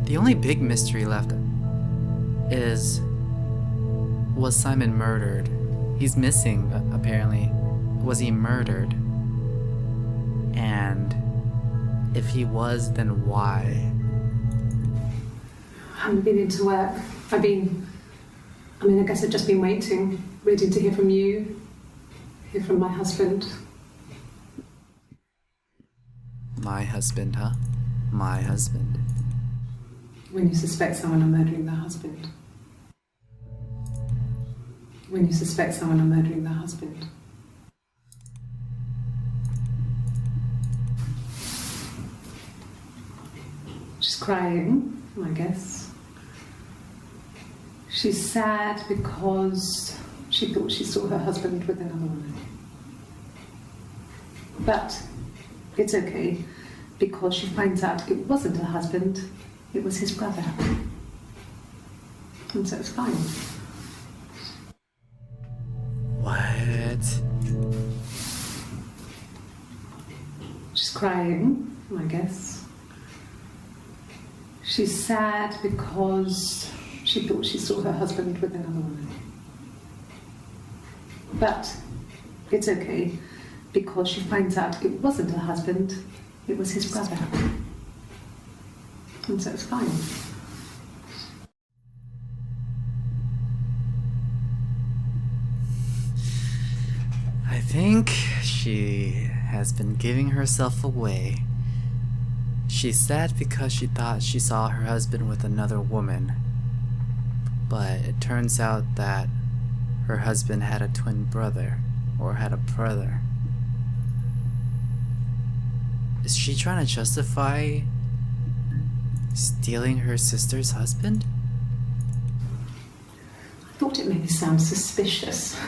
The only big mystery left is, was Simon murdered? He's missing, apparently. Was he murdered? And if he was, then why? I haven't been into work. I guess I've just been waiting, ready to hear from you, hear from my husband. My husband, huh? My husband. When you suspect someone of murdering their husband. When you suspect someone of murdering their husband. She's crying, I guess. She's sad because she thought she saw her husband with another woman. But it's okay, because she finds out it wasn't her husband, it was his brother. And so it's fine. What? She's crying, I guess. She's sad because she thought she saw her husband with another woman. But it's okay, because she finds out it wasn't her husband, it was his brother. And so it's fine. I think she has been giving herself away. She's sad because she thought she saw her husband with another woman. But it turns out that her husband had a twin brother, or had a brother. Is she trying to justify stealing her sister's husband? I thought it made me sound suspicious.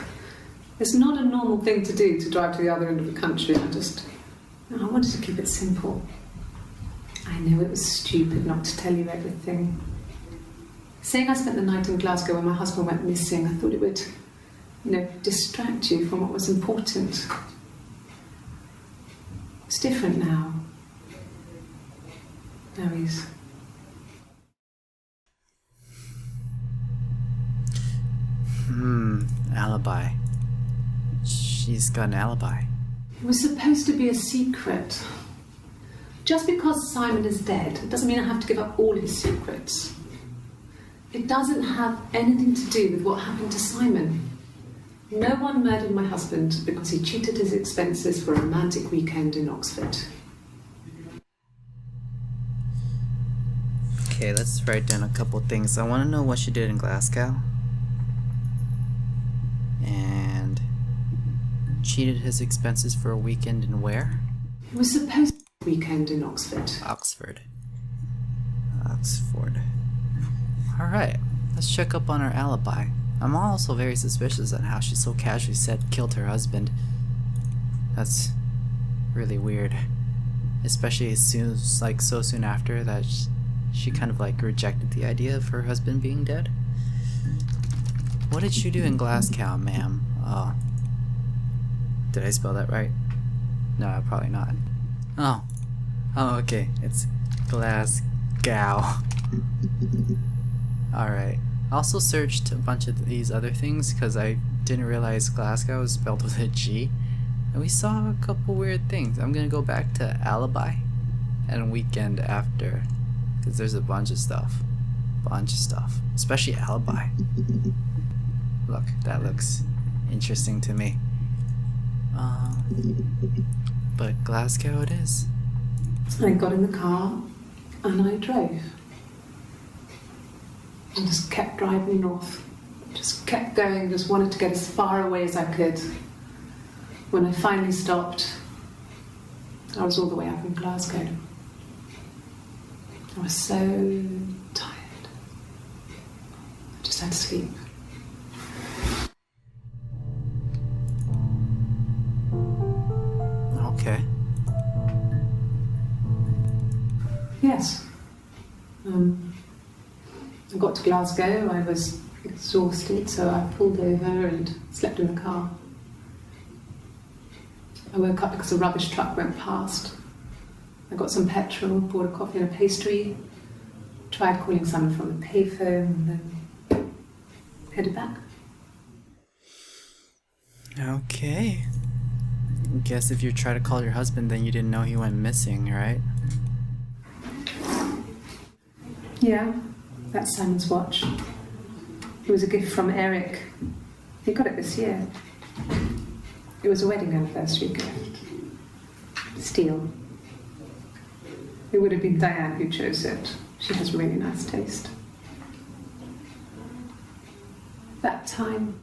It's not a normal thing to do, to drive to the other end of the country. I wanted to keep it simple. I know it was stupid not to tell you everything. Saying I spent the night in Glasgow when my husband went missing, I thought it would, distract you from what was important. It's different now. Now he's... Alibi. She's got an alibi. It was supposed to be a secret. Just because Simon is dead, it doesn't mean I have to give up all his secrets. It doesn't have anything to do with what happened to Simon. No one murdered my husband because he cheated his expenses for a romantic weekend in Oxford. Okay, let's write down a couple things. I want to know what she did in Glasgow. And cheated his expenses for a weekend in where? It was supposed to be a weekend in Oxford. Oxford. Alright, let's check up on her alibi. I'm also very suspicious on how she so casually said killed her husband. That's really weird. Especially so soon after that she kind of rejected the idea of her husband being dead. What did you do in Glasgow, ma'am? Oh. Did I spell that right? No, probably not. Oh, okay. It's Glasgow. Alright. I also searched a bunch of these other things because I didn't realize Glasgow was spelled with a G. And we saw a couple weird things. I'm gonna go back to alibi and weekend after, because there's a bunch of stuff. Especially alibi. Look, that looks interesting to me. But Glasgow it is. I got in the car and I drove. I just kept driving north. Just kept going, just wanted to get as far away as I could. When I finally stopped, I was all the way up in Glasgow. I was so tired. I just had to sleep. Okay. Yes. I got to Glasgow, I was exhausted, so I pulled over and slept in the car. I woke up because a rubbish truck went past. I got some petrol, bought a coffee and a pastry, tried calling someone from the payphone and then headed back. Okay. Guess if you try to call your husband, then you didn't know he went missing, right? Yeah, that's Simon's watch. It was a gift from Eric. He got it this year. It was a wedding anniversary gift. Steel. It would have been Diane who chose it. She has really nice taste. That time,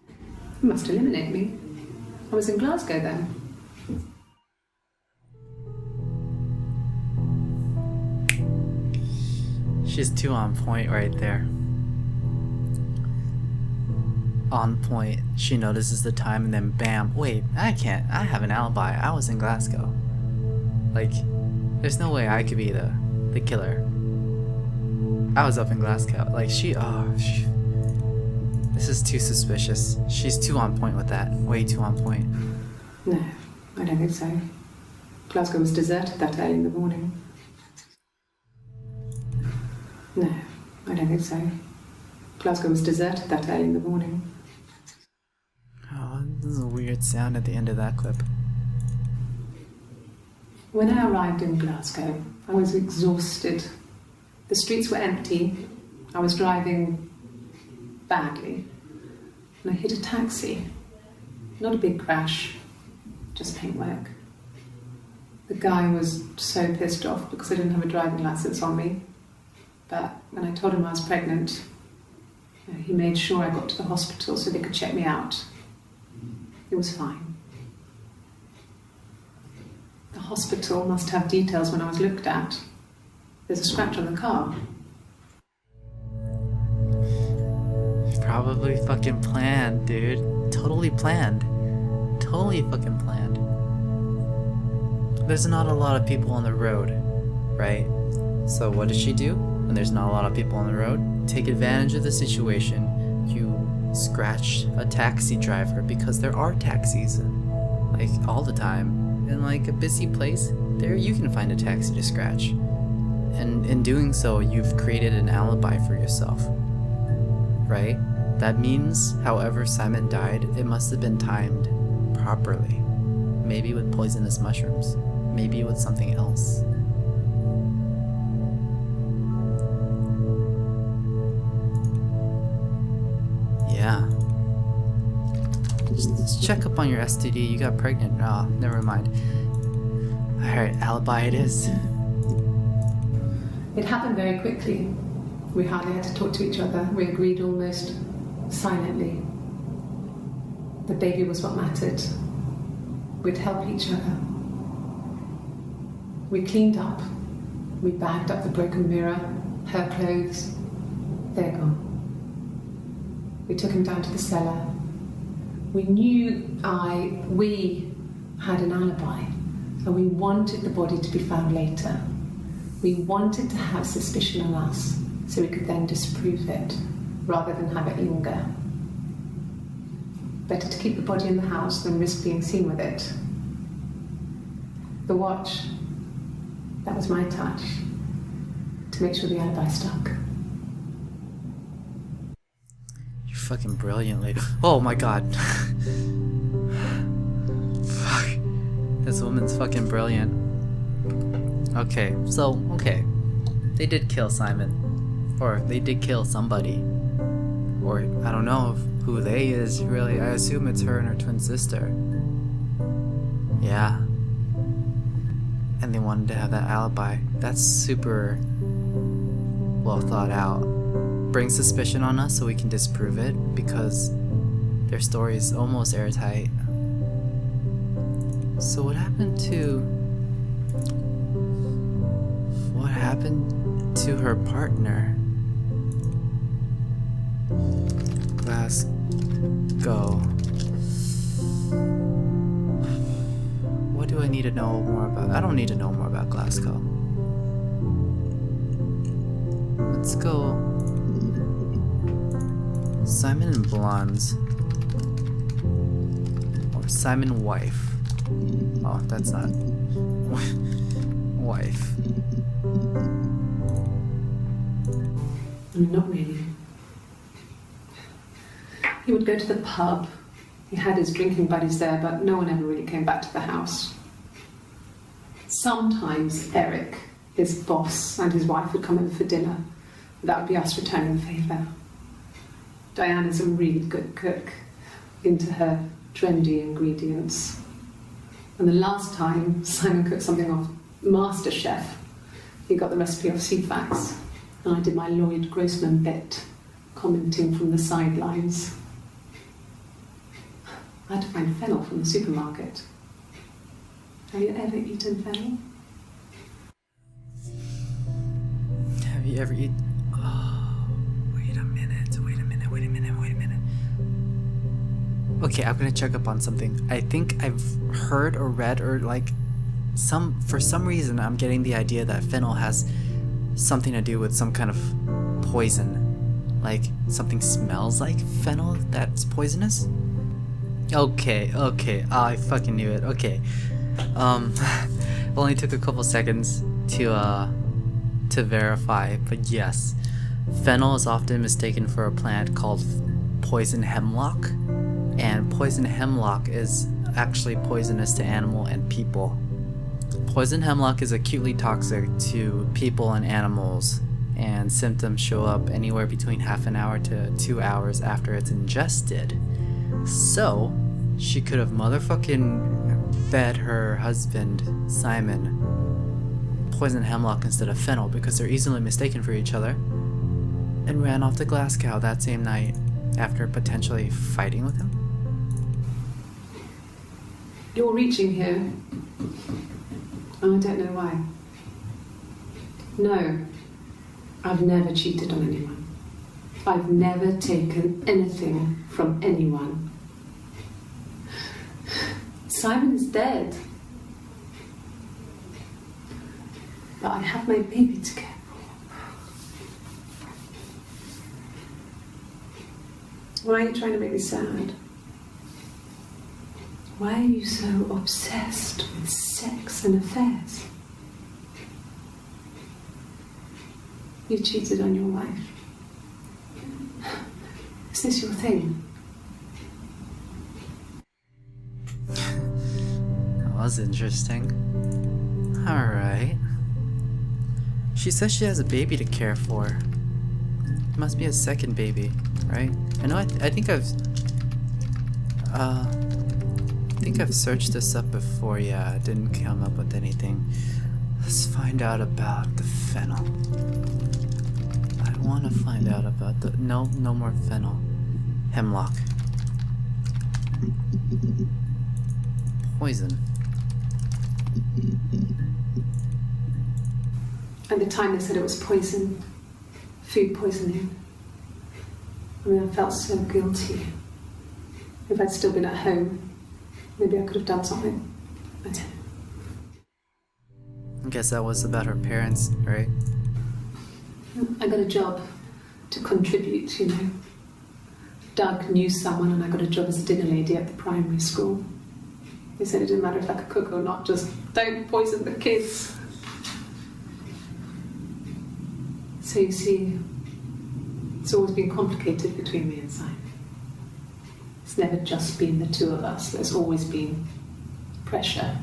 it must eliminate me. I was in Glasgow then. She's too on point right there. On point. She notices the time and then bam. Wait, I have an alibi. I was in Glasgow. Like, there's no way I could be the killer. I was up in Glasgow. Like, this is too suspicious. She's too on point with that. Way too on point. No, I don't think so. Glasgow was deserted that early in the morning. No, I don't think so. Glasgow was deserted that early in the morning. Oh, this is a weird sound at the end of that clip. When I arrived in Glasgow, I was exhausted. The streets were empty. I was driving badly. And I hit a taxi. Not a big crash, just paintwork. The guy was so pissed off because I didn't have a driving license on me. But when I told him I was pregnant, he made sure I got to the hospital so they could check me out. It was fine. The hospital must have details when I was looked at. There's a scratch on the car. Probably fucking planned, dude. Totally planned. Totally fucking planned. There's not a lot of people on the road, right? So what does she do when there's not a lot of people on the road? Take advantage of the situation. You scratch a taxi driver because there are taxis, like, all the time. In like a busy place, there you can find a taxi to scratch. And in doing so, you've created an alibi for yourself, right? That means, however Simon died, it must have been timed properly. Maybe with poisonous mushrooms. Maybe with something else. Yeah. Just check up on your STD. You got pregnant. Oh, never mind. Alright, alibi it is. It happened very quickly. We hardly had to talk to each other. We agreed almost silently. The baby was what mattered. We'd help each other. We cleaned up. We bagged up the broken mirror, her clothes. They're gone. We took him down to the cellar. We had an alibi, and we wanted the body to be found later. We wanted to have suspicion on us, so we could then disprove it, rather than have it linger. Better to keep the body in the house than risk being seen with it. The watch, that was my touch, to make sure the alibi stuck. You're fucking brilliant, lady. Oh my god. Fuck. This woman's fucking brilliant. Okay. They did kill Simon. Or they did kill somebody. Or I don't know who they is, really. I assume it's her and her twin sister. Yeah. And they wanted to have that alibi. That's super well thought out. Bring suspicion on us so we can disprove it, because their story is almost airtight. So what happened to her partner? Glasgow. What do I need to know more about? I don't need to know more about Glasgow. Let's go. Simon and Blondes. Or Simon wife. Oh, that's not... wife. Not really. He would go to the pub. He had his drinking buddies there, but no one ever really came back to the house. Sometimes Eric, his boss, and his wife would come over for dinner. That would be us returning the favour. Diana's a really good cook, into her trendy ingredients. And the last time Simon cooked something off MasterChef, he got the recipe off CFAX, and I did my Lloyd Grossman bit, commenting from the sidelines. I had to find fennel from the supermarket. Have you ever eaten fennel? Have you ever eaten... Oh, wait a minute. Okay, I'm gonna check up on something. I think I've heard or read or for some reason I'm getting the idea that fennel has something to do with some kind of poison. Like something smells like fennel that's poisonous? Okay, I fucking knew it. Okay. It only took a couple seconds to verify, but yes. Fennel is often mistaken for a plant called poison hemlock, and poison hemlock is actually poisonous to animal and people. Poison hemlock is acutely toxic to people and animals, and symptoms show up anywhere between half an hour to 2 hours after it's ingested. So, she could have motherfucking fed her husband, Simon, poison hemlock instead of fennel because they're easily mistaken for each other, and ran off to Glasgow that same night after potentially fighting with him. You're reaching here, and I don't know why. No, I've never cheated on anyone. I've never taken anything from anyone. Simon is dead. But I have my baby to care for. Why are you trying to make me sad? Why are you so obsessed with sex and affairs? You cheated on your wife. Is this your thing? That was interesting. Alright. She says she has a baby to care for. It must be a second baby, right? I know. I think I've searched this up before. Yeah, it didn't come up with anything. Let's find out about the fennel. I want to find out about the no more fennel. Hemlock. Poison. At the time they said it was poison. Food poisoning. I mean, I felt so guilty. If I'd still been at home, maybe I could have done something. I don't know. I guess that was about her parents, right? I got a job to contribute, you know. Doug knew someone and I got a job as a dinner lady at the primary school. They said it didn't matter if I could cook or not, just don't poison the kids. So you see, it's always been complicated between me and Simon. It's never just been the two of us, there's always been pressure.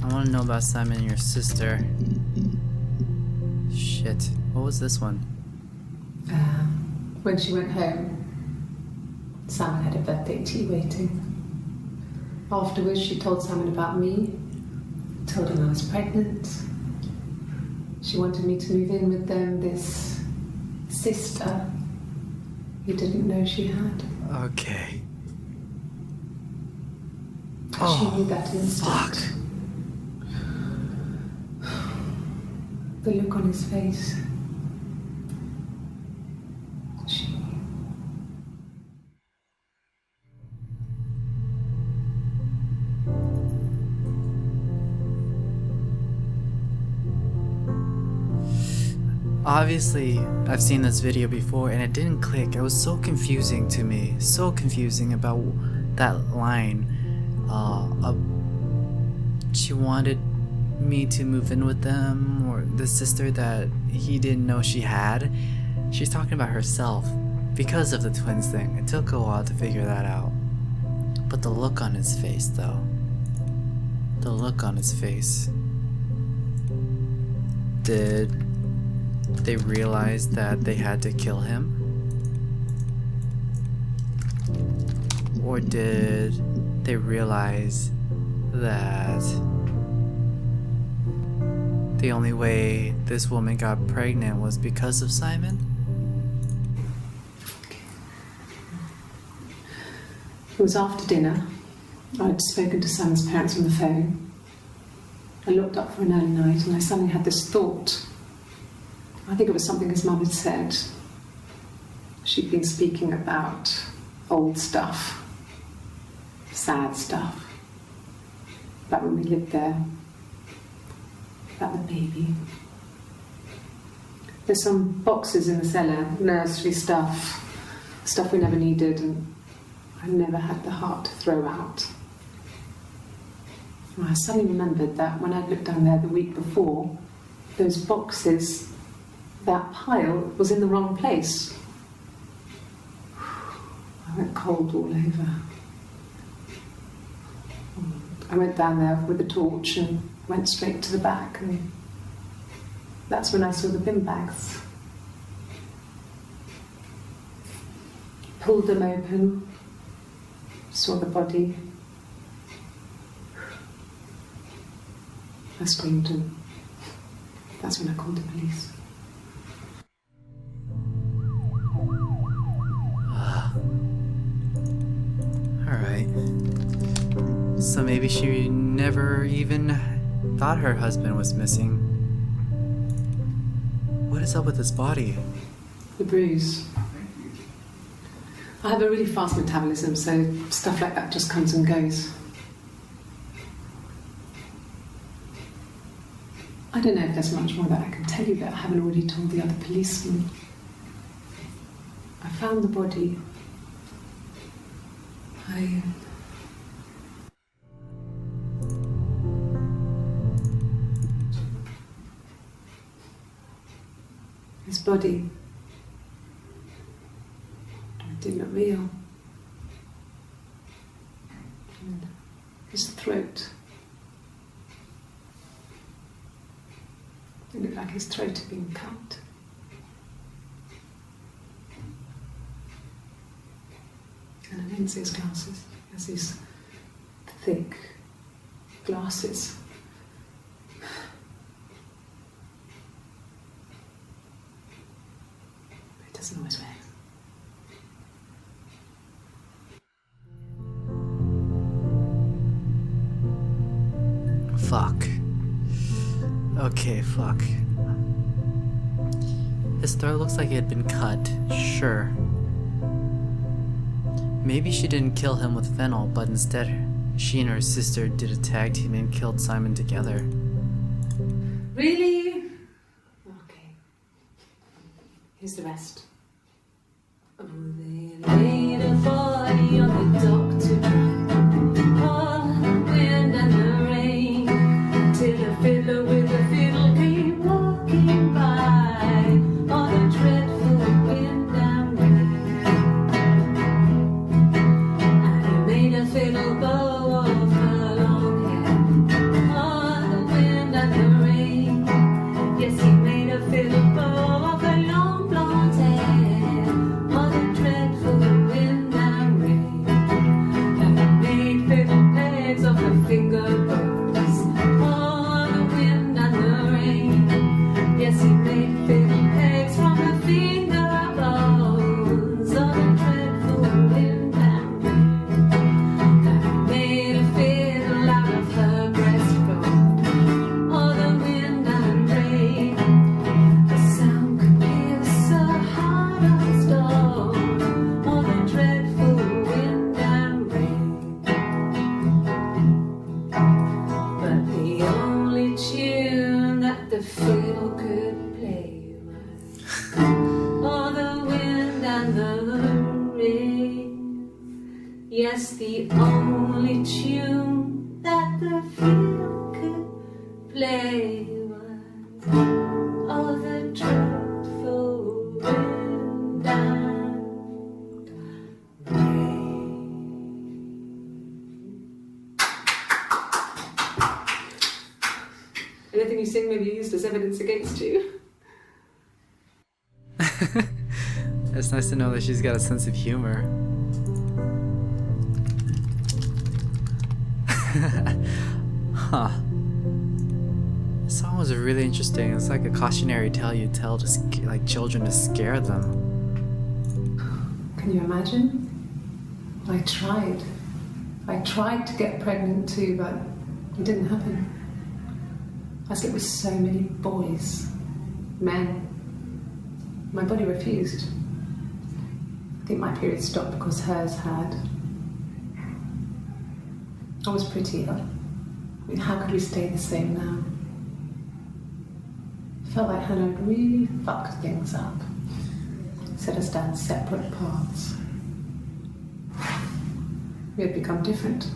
I want to know about Simon and your sister. Shit. What was this one? When she went home, Simon had a birthday tea waiting. Afterwards, she told Simon about me, told him I was pregnant. She wanted me to move in with them, this sister he didn't know she had. Okay. She knew that instant. Fuck. The look on his face. She knew. Obviously, I've seen this video before and it didn't click. It was so confusing to me. So confusing about that line. she wanted me to move in with them, or the sister that he didn't know she had. She's talking about herself because of the twins thing. It took a while to figure that out. But the look on his face, though. The look on his face. Did they realize that they had to kill him? Or did they realize that the only way this woman got pregnant was because of Simon? It was after dinner. I'd spoken to Simon's parents on the phone. I looked up for an early night and I suddenly had this thought. I think it was something his mum had said. She'd been speaking about old stuff, sad stuff, about when we lived there, about the baby. There's some boxes in the cellar, nursery stuff we never needed and I never had the heart to throw out. And I suddenly remembered that when I'd looked down there the week before, those boxes, that pile was in the wrong place. I went cold all over. I went down there with a torch and went straight to the back, and that's when I saw the bin bags. Pulled them open, saw the body. I screamed and that's when I called the police. Alright. So maybe she never even thought her husband was missing. What is up with his body? The bruise. I have a really fast metabolism, so stuff like that just comes and goes. I don't know if there's much more that I can tell you that I haven't already told the other policemen. I found the body. His body. It didn't look real. And his throat. It looked like his throat had been cut. And I didn't see his glasses. He has these thick glasses. He doesn't always wear. Fuck. Okay, fuck. His throat looks like it had been cut, sure. Maybe she didn't kill him with fennel, but instead she and her sister did a tag team and killed Simon together. Really? Okay. Here's the rest. Oh, they laid a body on the dock tonight. Oh, the wind and the rain. Till a fiddler with a fiddle came walking by. Oh, the dreadful wind and rain. And he made a fiddle bow of her long hair. Oh, the wind and the rain. Yes, he made a fiddle bow of her long blonde hair. Oh, the dreadful wind and rain. And he made fiddle pegs of her finger bows. Oh, the wind and the rain. Yes, he made fiddle pegs from her finger bows. Oh, the dreadful wind and rain. And he made a fiddle out of her breastbone. Oh, the wind and rain. The sound could pierce a heart of stone. Oh, the dreadful wind and rain. But the only tune that the fiddle could play was oh, the wind and the rain. Yes, the only tune that the fiddle play all the dreadful wind and rain. Anything you sing may be used as evidence against you. It's nice to know that she's got a sense of humor. Huh. This song was really interesting. It's like a cautionary tale you tell to like children to scare them. Can you imagine? I tried. I tried to get pregnant too, but it didn't happen. I slept with so many boys, men. My body refused. I think my period stopped because hers had. I was pretty ill. I mean, how could we stay the same now? Felt like Hannah had really fucked things up. Set us down separate paths. We had become different.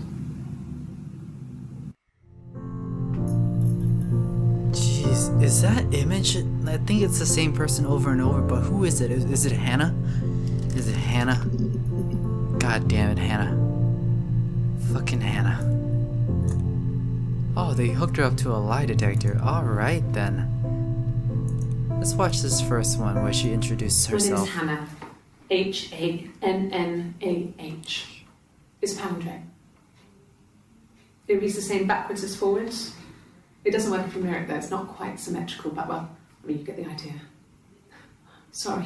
Jeez, is that image? I think it's the same person over and over, but who is it? Is it Hannah? Is it Hannah? God damn it, Hannah. Fucking Hannah. Oh, they hooked her up to a lie detector. Alright then. Let's watch this first one where she introduces herself. My name is Hannah. H-A-N-N-A-H. It's a palindrome. It reads the same backwards as forwards. It doesn't work if you mirror it though. It's not quite symmetrical, but well, I mean, you get the idea. Sorry.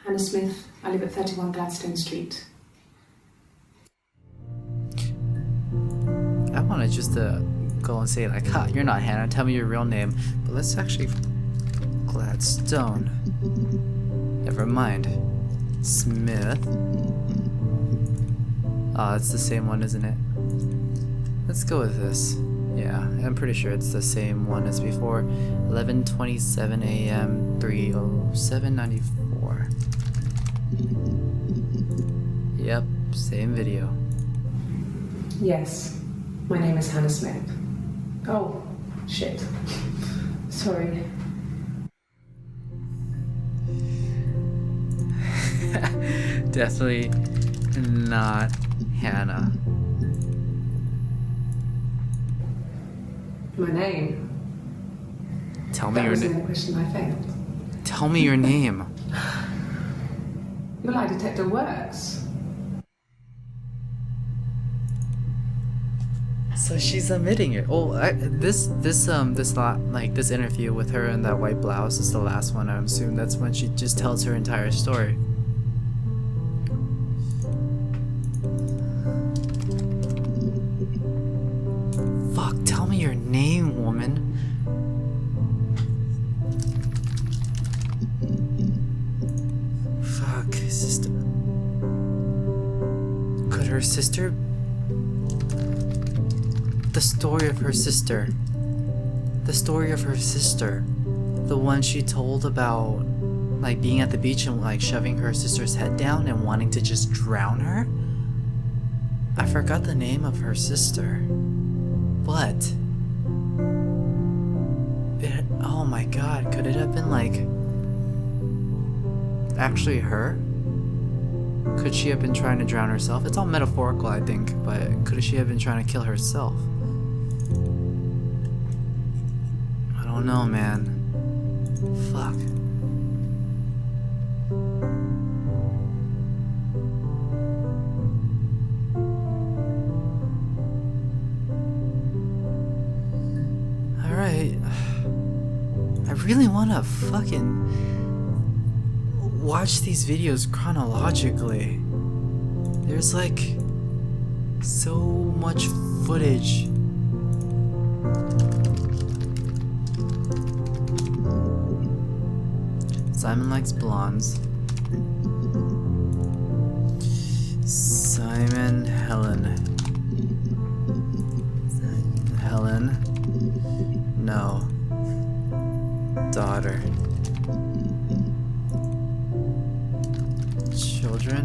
Hannah Smith. I live at 31 Gladstone Street. I wanted just to go and say like, ha, you're not Hannah, tell me your real name. But let's actually... Gladstone. Never mind. Smith. Oh, it's the same one, isn't it? Let's go with this. Yeah, I'm pretty sure it's the same one as before. 11:27 a.m. 3:07:94. Yep, same video. Yes, my name is Hannah Smith. Oh, shit. Sorry. Definitely not Hannah. My name? Tell me That your was the name. only question I failed. Tell me your name. Your lie detector works. So she's admitting it. Oh, this interview with her in that white blouse is the last one. I assume that's when she just tells her entire story. Fuck, tell me your name, woman. Fuck, sister. Could her sister? The story of her sister. The story of her sister. The one she told about, like, being at the beach and, like, shoving her sister's head down and wanting to just drown her? I forgot the name of her sister. But... oh my god, could it have been, like... actually her? Could she have been trying to drown herself? It's all metaphorical, I think, but could she have been trying to kill herself? I don't know, man. Fuck. Alright. I really wanna fucking watch these videos chronologically. There's like so much footage. Simon likes blondes. Simon, Helen. No. Daughter. Children.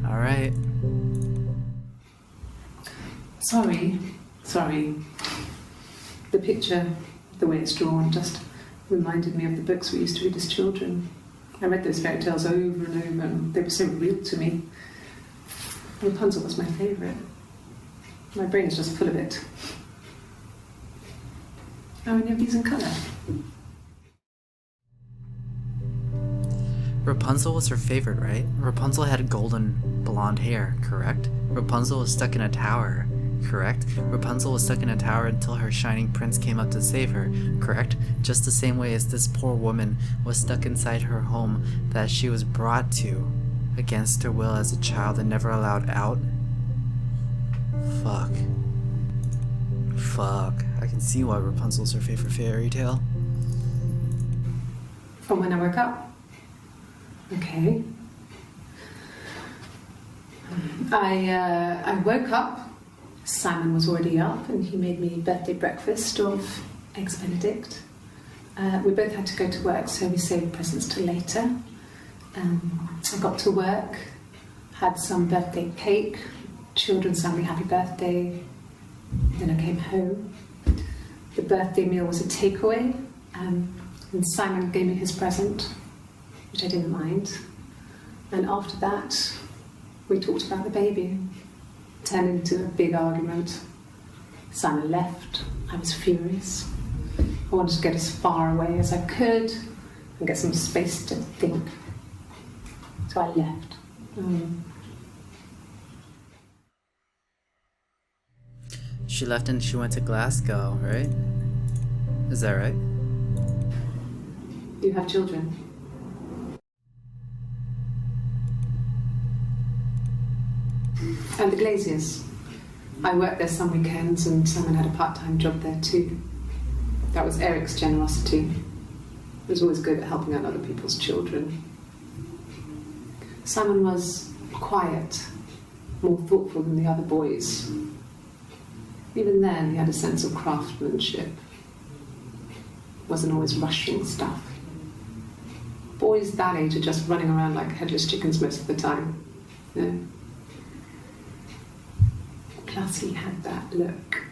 Alright. Sorry. Sorry. The picture, the way it's drawn, just reminded me of the books we used to read as children. I read those fairy tales over and over, and they were so real to me. Rapunzel was my favourite. My brain is just full of it. Are any of these in colour? Rapunzel was her favorite, right? Rapunzel had golden blonde hair, correct? Rapunzel was stuck in a tower, correct? Rapunzel was stuck in a tower until her shining prince came up to save her, correct? Just the same way as this poor woman was stuck inside her home that she was brought to against her will as a child and never allowed out. Fuck. I can see why Rapunzel's her favorite fairy tale. From when I woke up. Okay. I woke up. Simon was already up, and he made me birthday breakfast of eggs Benedict. We both had to go to work, so we saved presents till later. I got to work, had some birthday cake. Children sang me happy birthday. Then I came home. The birthday meal was a takeaway, and Simon gave me his present, which I didn't mind. And after that, we talked about the baby. Turned into a big argument. Simon left. I was furious. I wanted to get as far away as I could and get some space to think. So I left. She left and she went to Glasgow, right? Is that right? You have children? And the Glaziers. I worked there some weekends, and Simon had a part-time job there too. That was Eric's generosity. He was always good at helping out other people's children. Simon was quiet, more thoughtful than the other boys. Even then, he had a sense of craftsmanship. Wasn't always rushing stuff. Boys that age are just running around like headless chickens most of the time. You know? Plus, he had that look.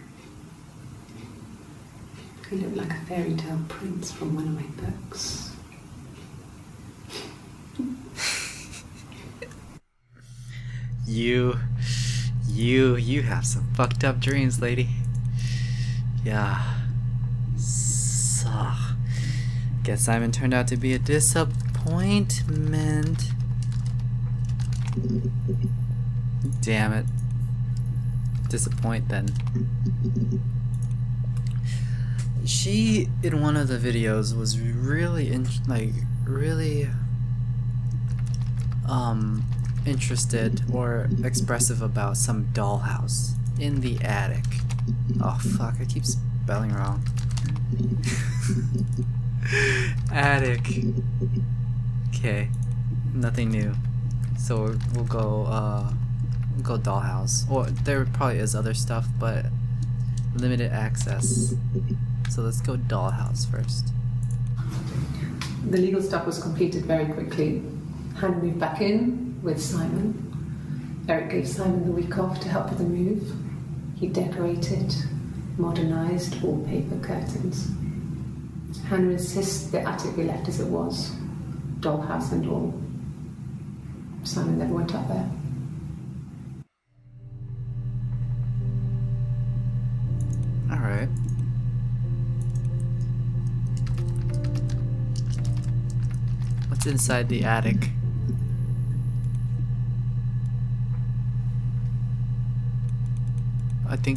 He looked like a fairy tale prince from one of my books. You have some fucked up dreams, lady. Yeah. So, guess Simon turned out to be a disappointment. Damn it. Disappoint then. She, in one of the videos, was really interested or expressive about some dollhouse in the attic. Oh fuck, I keep spelling wrong. Attic. Okay, nothing new. So we'll go dollhouse. Or there probably is other stuff, but limited access. So let's go dollhouse first. The legal stuff was completed very quickly. Hannah moved back in with Simon. Eric gave Simon the week off to help with the move. He decorated, modernised wallpaper curtains. Hannah insists the attic be left as it was, dollhouse and all. Simon never went up there. Alright. What's inside the attic?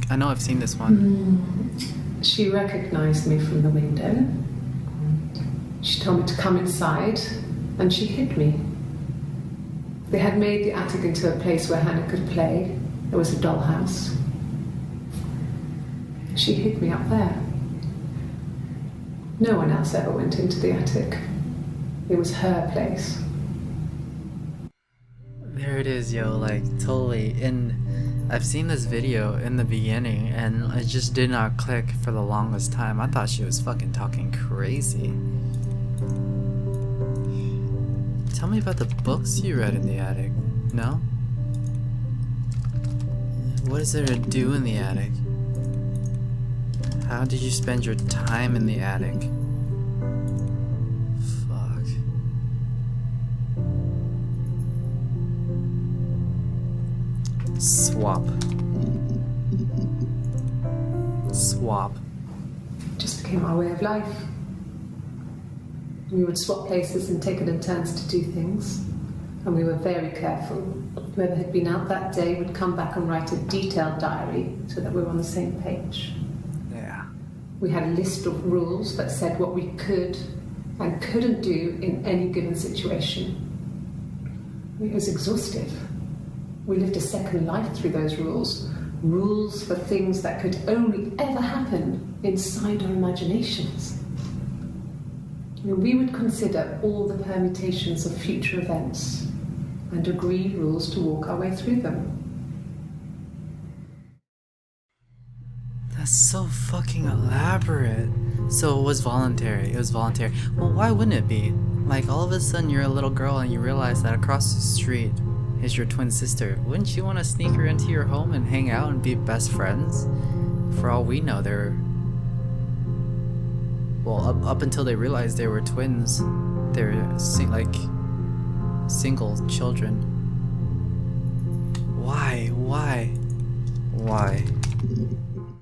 I know I've seen this one. She recognized me from the window. She told me to come inside, and she hid me. They had made the attic into a place where Hannah could play. There was a dollhouse. She hid me up there. No one else ever went into the attic. It was her place. There it is, yo, like, totally. I've seen this video in the beginning, and it just did not click for the longest time. I thought she was fucking talking crazy. Tell me about the books you read in the attic. No? What is there to do in the attic? How did you spend your time in the attic? Fuck. Swap. Swap. It just became our way of life. We would swap places and take it in turns to do things. And we were very careful. Whoever had been out that day would come back and write a detailed diary so that we were on the same page. Yeah. We had a list of rules that said what we could and couldn't do in any given situation. It was exhaustive. We lived a second life through those rules. Rules for things that could only ever happen inside our imaginations. We would consider all the permutations of future events and agree rules to walk our way through them. That's so fucking elaborate. So it was voluntary. It was voluntary. Well, why wouldn't it be? Like, all of a sudden you're a little girl and you realize that across the street is your twin sister. Wouldn't you want to sneak her into your home and hang out and be best friends? For all we know, they're... Well, up until they realized they were twins, they were like single children. Why?